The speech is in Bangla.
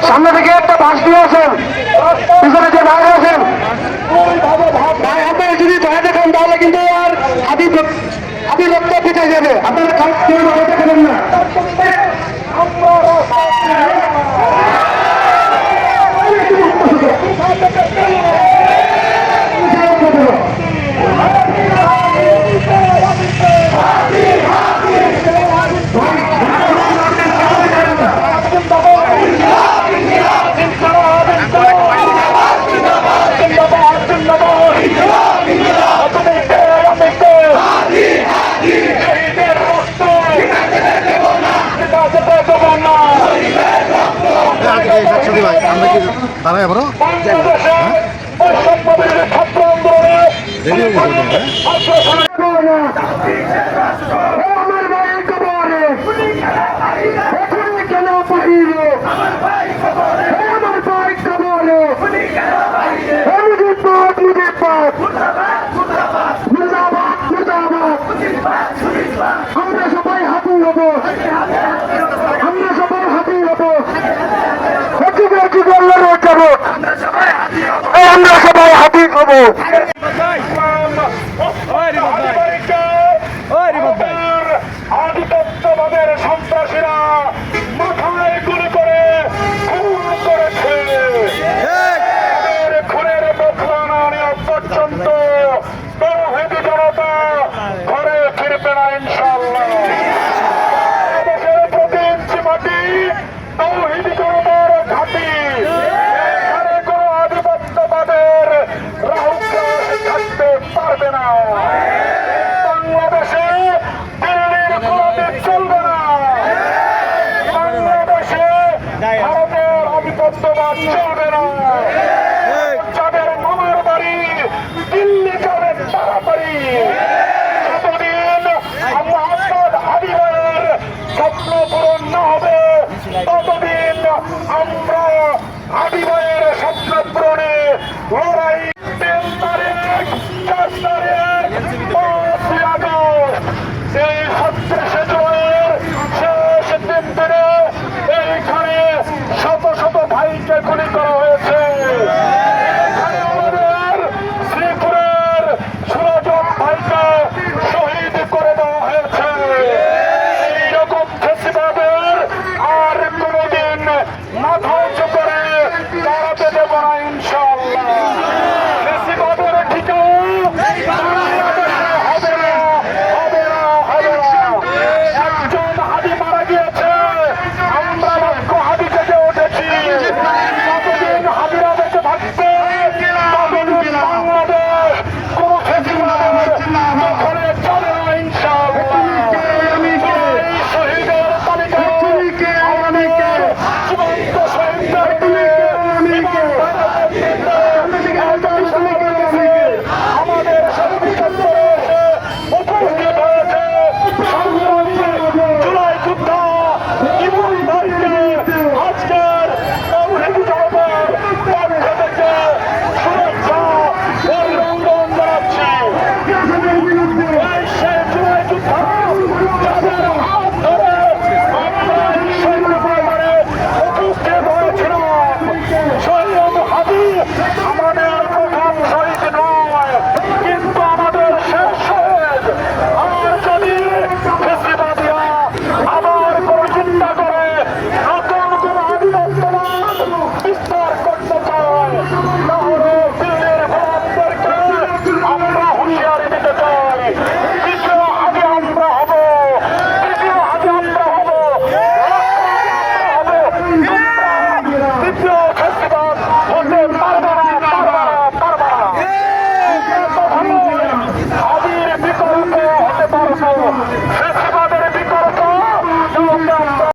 সামনে থেকে একটা বাস দিয়ে আসেন, পিছনে যে ভাই আছেন ভাই, আপনারা যদি ধরে দেখেন তাহলে কিন্তু আর হাতি রক্ত পিছিয়ে যাবে। আপনারা কেউ ধরে দেখেন না। দাঁড়ায় আবারও আমরা সবাই হাতি হব, আমরা সবাই হাতি হব, আমরা সবাই হাতি হব। আধিপত্যবাদের সন্ত্রাসীরা মাথায় গুলি করে খুন করেছে। খুনের বদলা নেওয়া পর্যন্ত তৌহিদি জনতা ঘরে ফিরবে না ইনশাআল্লাহ। দেশের প্রতি ইঞ্চি মাটি তৌহিদি জনতার ঘাঁটি। এখানে কোনো আধিপত্যবাদের রাহুগ্রাস থাকতে পারবে না। বাংলাদেশে দিল্লির গোলামি চলবে না। বাংলাদেশে ভারতের আধিপত্যবাদ চলবে